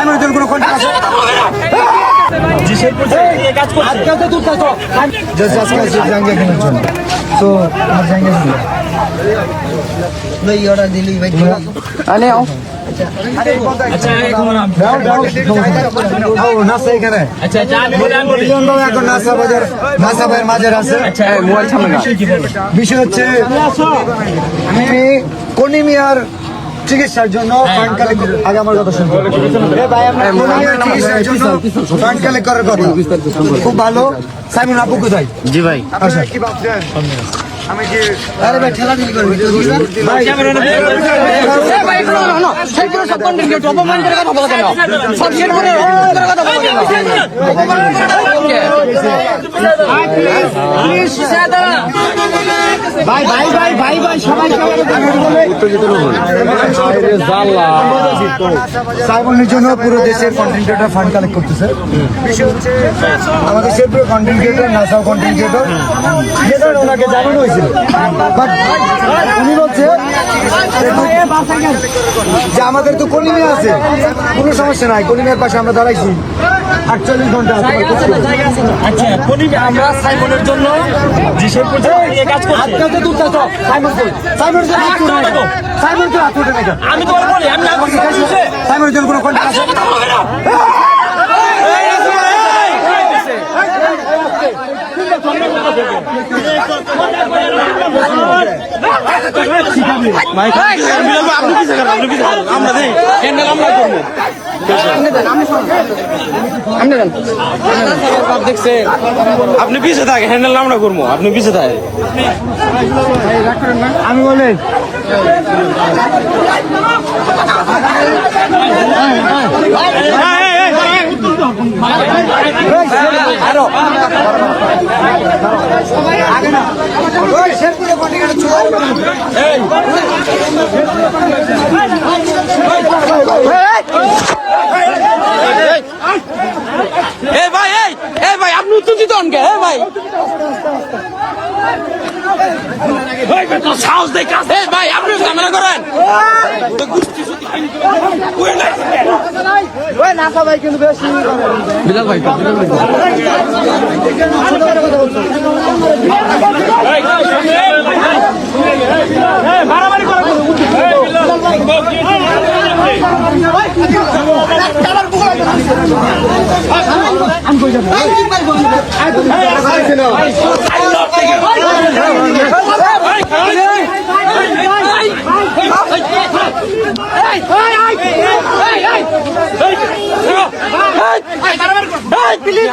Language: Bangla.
সাইমনের জন্য কোনো কন্ট্যাক্ট আছে? জি সেই পর্যায়ে নিয়ে কাজ করছে। আজকে তো তুই তো জাস্ট আজকে জাঙ্গিয়া কেনার জন্য তো আমার জাঙ্গিয়া দিল ভাই অর্ডার দিলি ভাই আনে আও আচ্ছা এখন নাসা এখানে আচ্ছা আচ্ছা আমি বলি মিলন বাবু এখন নাসা ভাইয়ের মাঝের আছে। আচ্ছা মোবাইল সামনে না বিষয় হচ্ছে আমি কনিমিয়ার চিকিৎসার জন্য ফান্ড কালেক্ট আগে আমার কথা শুনবো কনিমিয়ার চিকিৎসার জন্য ফান্ড কালেক্ট করার কথা খুব ভালো। সাইমন আপু কোথায়? জি ভাই আচ্ছা কি ভাবছেন আমি কি আরে ভাই ঠেলা ঠেলি করবি ভাই ভাই না সেগুলো সব কন্টেন্ট ক্রিয়েটর অপমান করে কথা বলা কেন সব শেয়ার করে অপমান করে কথা বলা কেন ভাই ভাই ভাই ভাই ভাই সবাই সাইমনের জন্য পুরো দেশের কন্টেন্ট ক্রিয়েটর ফান্ড কালেক্ট করতেছে। বিষয় হচ্ছে আমাদের সে পুরো কন্টেন্ট ক্রিয়েটর নাসাও কন্টেন্ট ক্রিয়েটর যে কারণে ওনাকে জানানো হয়েছিল বাট উনি বলছে যে আমাদের তো কলিমে আছে কোনো সমস্যা নাই, কলিমের পাশে আমরা দাঁড়াইছি 48 ঘন্টা। আচ্ছা কনিমি আমরা সাইমনের জন্য জি সেই পর্যায়ে নিয়ে কাজ করছে। আজকে তো তুই তো সাইমন কই সাইমন তো হাত উঠে না সাইমন তো হাত উঠে না আমি তো বলি আমি না সাইমনের জন্য কোনো কন্ট্যাক্ট আছে? আপনি পিছিয়ে থাকে হ্যান্ডেল আমরা করবো, আপনি পিছিয়ে থাকে। আমি বলি ভাই আপনি উত্তেজিত হন কে ভাই সাহস দেখে ভাই আপনি ঝামেলা করেন নাসা ভাই কিন্তু বেশি বিলাল ভাই মারামারি করা আমি কই যাবো প্লিজ